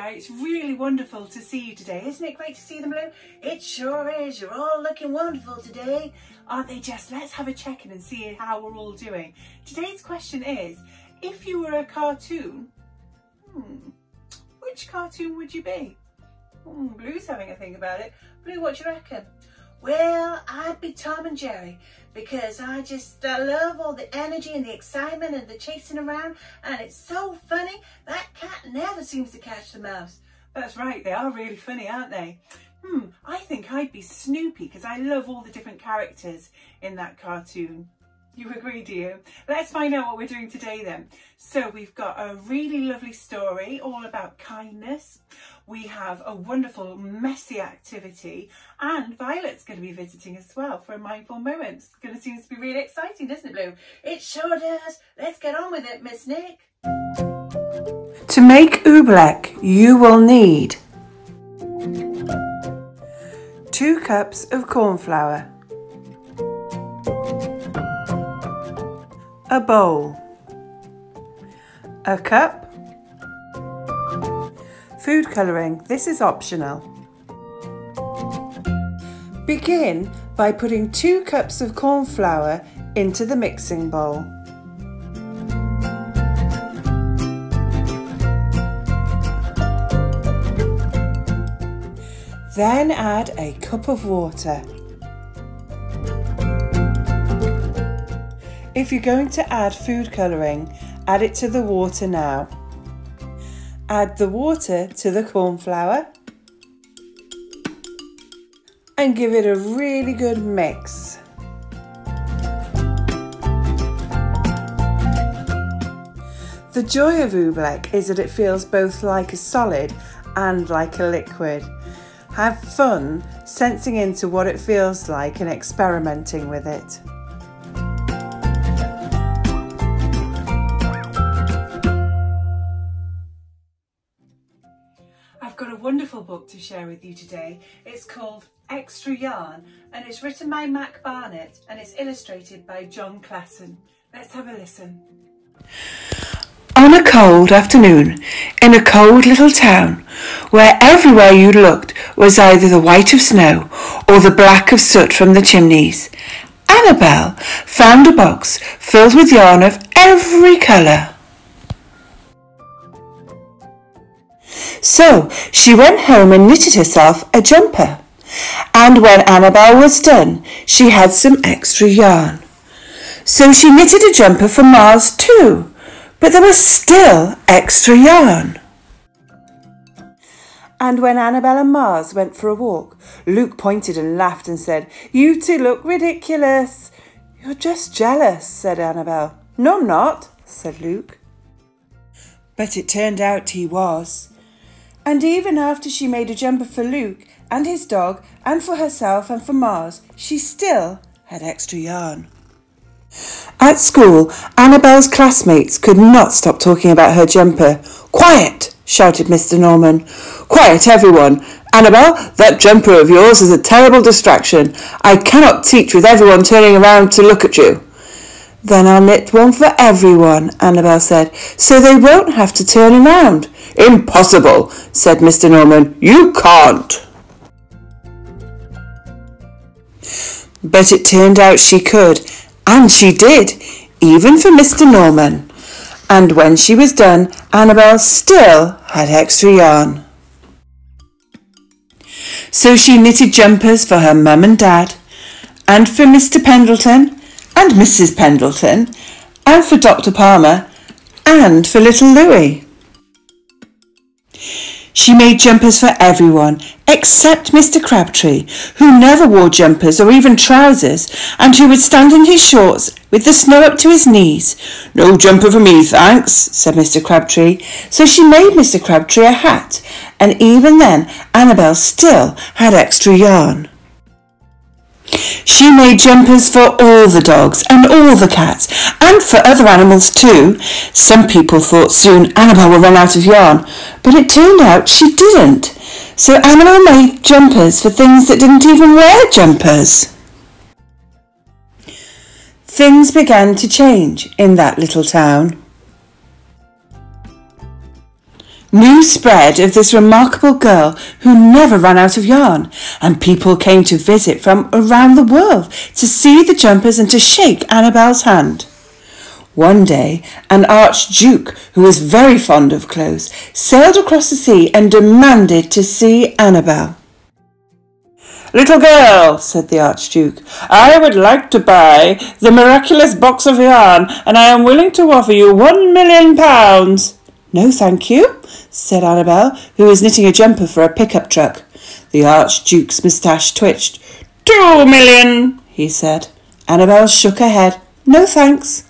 Guy, it's really wonderful to see you today. Isn't it great to see them, Lou? It sure is. You're all looking wonderful today. Aren't they just? Let's have a check-in and see how we're all doing. Today's question is, if you were a cartoon, which cartoon would you be? Blue's having a think about it. Blue, what do you reckon? Well, I'd be Tom and Jerry because I love all the energy and the excitement and the chasing around, and it's so funny. That cat never seems to catch the mouse. That's right, they are really funny, aren't they? I think I'd be Snoopy because I love all the different characters in that cartoon. You agree, do you? Let's find out what we're doing today then. So we've got a really lovely story all about kindness. We have a wonderful messy activity, and Violet's going to be visiting as well for a mindful moment. It's going to seem to be really exciting, doesn't it, Blue? It sure does. Let's get on with it, Miss Nick. To make oobleck, you will need 2 cups of corn flour, a bowl, a cup, food colouring, this is optional. Begin by putting 2 cups of corn flour into the mixing bowl. Then add a cup of water. If you're going to add food colouring, add it to the water now. Add the water to the corn flour and give it a really good mix. The joy of oobleck is that it feels both like a solid and like a liquid. Have fun sensing into what it feels like and experimenting with it. I've got a wonderful book to share with you today. It's called Extra Yarn, and it's written by Mac Barnett and it's illustrated by John Classen. Let's have a listen. On a cold afternoon, in a cold little town, where everywhere you looked was either the white of snow or the black of soot from the chimneys, Annabelle found a box filled with yarn of every colour. So she went home and knitted herself a jumper, and when Annabelle was done, she had some extra yarn. So she knitted a jumper for Mars too, but there was still extra yarn. And when Annabelle and Mars went for a walk, Luke pointed and laughed and said, "You two look ridiculous." "You're just jealous," said Annabelle. "No, I'm not," said Luke. But it turned out he was. And even after she made a jumper for Luke and his dog and for herself and for Mars, she still had extra yarn. At school, Annabelle's classmates could not stop talking about her jumper. "Quiet!" shouted Mr. Norman. "Quiet, everyone! Annabelle, that jumper of yours is a terrible distraction. I cannot teach with everyone turning around to look at you." "Then I'll knit one for everyone," Annabelle said, "so they won't have to turn around." "Impossible," said Mr. Norman. "You can't." But it turned out she could, and she did, even for Mr. Norman. And when she was done, Annabelle still had extra yarn. So she knitted jumpers for her mum and dad, and for Mr. Pendleton, and Mrs. Pendleton, and for Dr. Palmer, and for little Louis. She made jumpers for everyone except Mr. Crabtree, who never wore jumpers or even trousers, and who would stand in his shorts with the snow up to his knees. "No jumper for me, thanks," said Mr. Crabtree. So she made Mr. Crabtree a hat, and even then Annabelle still had extra yarn. She made jumpers for all the dogs and all the cats, and for other animals too. Some people thought soon Annabelle would run out of yarn, but it turned out she didn't. So Annabelle made jumpers for things that didn't even wear jumpers. Things began to change in that little town. News spread of this remarkable girl who never ran out of yarn, and people came to visit from around the world to see the jumpers and to shake Annabel's hand. One day, an archduke, who was very fond of clothes, sailed across the sea and demanded to see Annabel. "Little girl," said the archduke, "I would like to buy the miraculous box of yarn, and I am willing to offer you £1,000,000. "No, thank you," said Annabel, who was knitting a jumper for a pickup truck. The archduke's moustache twitched. "2,000,000, he said. Annabel shook her head. "No, thanks."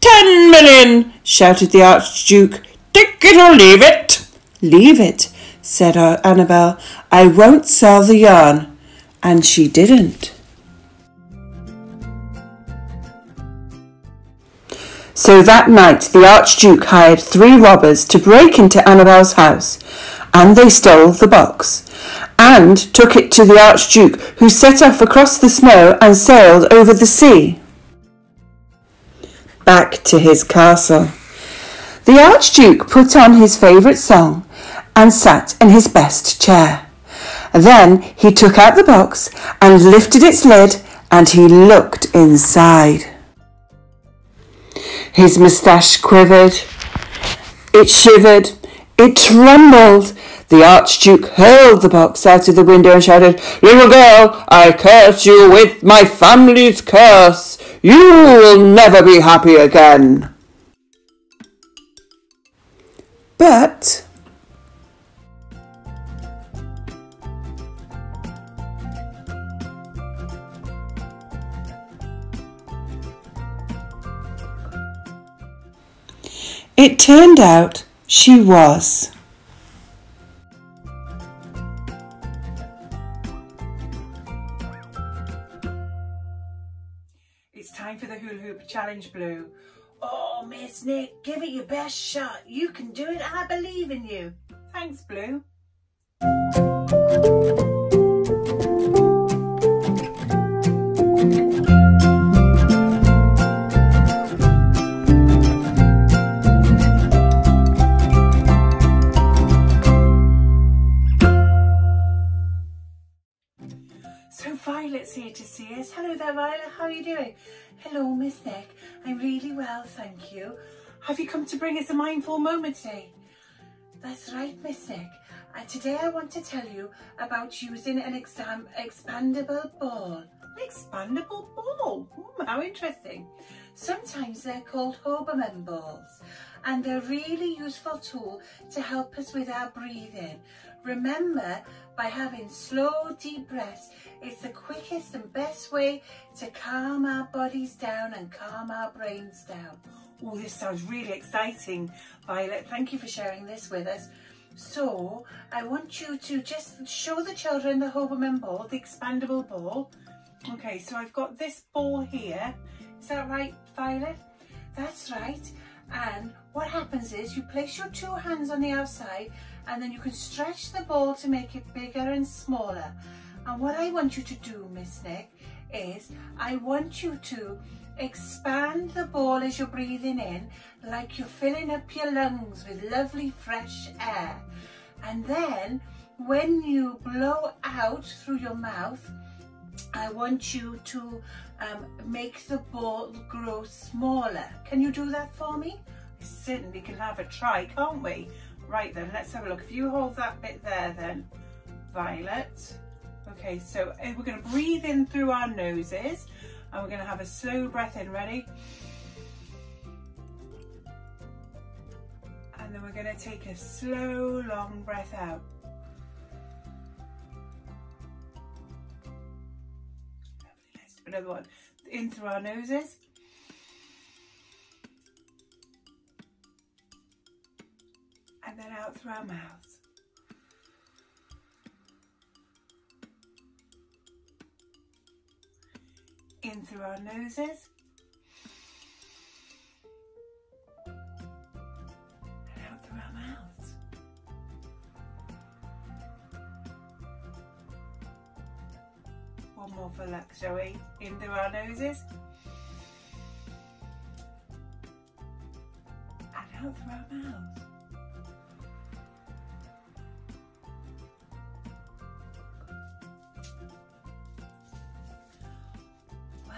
"10,000,000, shouted the archduke. "Take it or leave it." "Leave it," said Annabel. "I won't sell the yarn." And she didn't. So that night the archduke hired 3 robbers to break into Annabel's house, and they stole the box, and took it to the archduke, who set off across the snow and sailed over the sea. Back to his castle. The archduke put on his favourite song and sat in his best chair. Then he took out the box and lifted its lid, and he looked inside. His moustache quivered, it shivered, it trembled. The archduke hurled the box out of the window and shouted, "Little girl, I curse you with my family's curse. You will never be happy again." But it turned out she was. It's time for the hula hoop challenge, Blue. Oh, Miss Nick, give it your best shot. You can do it. I believe in you. Thanks, Blue. So Violet's here to see us. Hello there, Violet. How are you doing? Hello, Miss Nick. I'm really well, thank you. Have you come to bring us a mindful moment today? That's right, Miss Nick. And today I want to tell you about using an expandable ball. An expandable ball? How interesting. Sometimes they're called Hoberman balls, and they're a really useful tool to help us with our breathing. Remember, by having slow, deep breaths, it's the quickest and best way to calm our bodies down and calm our brains down. Oh, this sounds really exciting, Violet. Thank you for sharing this with us. So, I want you to just show the children the Hoberman ball, the expandable ball. Okay, so I've got this ball here. Is that right, Violet? That's right. And what happens is you place your 2 hands on the outside, and then you can stretch the ball to make it bigger and smaller. And what I want you to do, Miss Nick, is I want you to expand the ball as you're breathing in, like you're filling up your lungs with lovely fresh air. And then when you blow out through your mouth, I want you to make the ball grow smaller. Can you do that for me? We certainly can have a try, can't we? Right then, let's have a look. If you hold that bit there then, Violet. Okay, so we're going to breathe in through our noses, and we're going to have a slow breath in. Ready? And then we're going to take a slow, long breath out. Let's do another one. In through our noses. And then out through our mouths. In through our noses. And out through our mouths. One more for luck, shall we? In through our noses. And out through our mouths.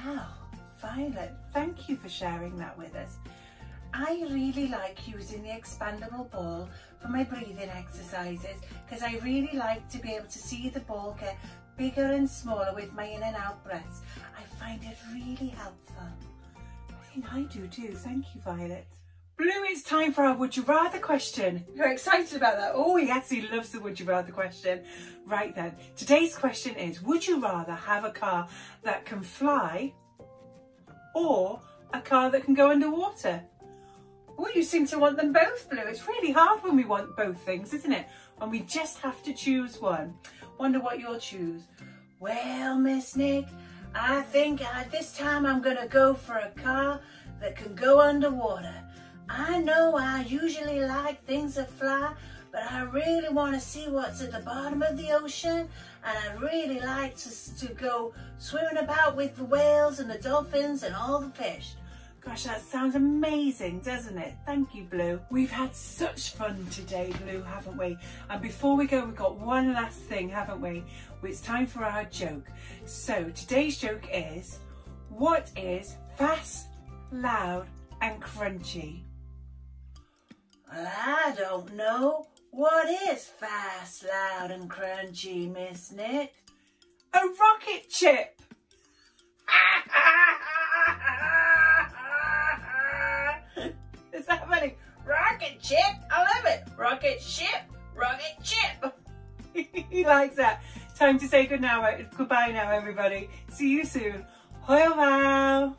Wow, Violet, thank you for sharing that with us. I really like using the expandable ball for my breathing exercises because I really like to be able to see the ball get bigger and smaller with my in and out breaths. I find it really helpful. I think I do too. Thank you, Violet. Blue, it's time for our Would You Rather question. You're excited about that? Oh yes, he loves the Would You Rather question. Right then, today's question is, would you rather have a car that can fly or a car that can go underwater? Oh, you seem to want them both, Blue. It's really hard when we want both things, isn't it? When we just have to choose one. Wonder what you'll choose. Well, Miss Nick, I think this time I'm going to go for a car that can go underwater. I know I usually like things that fly, but I really want to see what's at the bottom of the ocean, and I really like to go swimming about with the whales and the dolphins and all the fish. Gosh, that sounds amazing, doesn't it? Thank you, Blue. We've had such fun today, Blue, haven't we? And before we go, we've got one last thing, haven't we? It's time for our joke. So today's joke is, what is fast, loud and crunchy? Well, I don't know. What is fast, loud and crunchy, Miss Nick? A rocket chip! Is that funny? Rocket chip? I love it! Rocket ship, rocket chip! He likes that. Time to say goodbye now, everybody. See you soon. Hoi wow!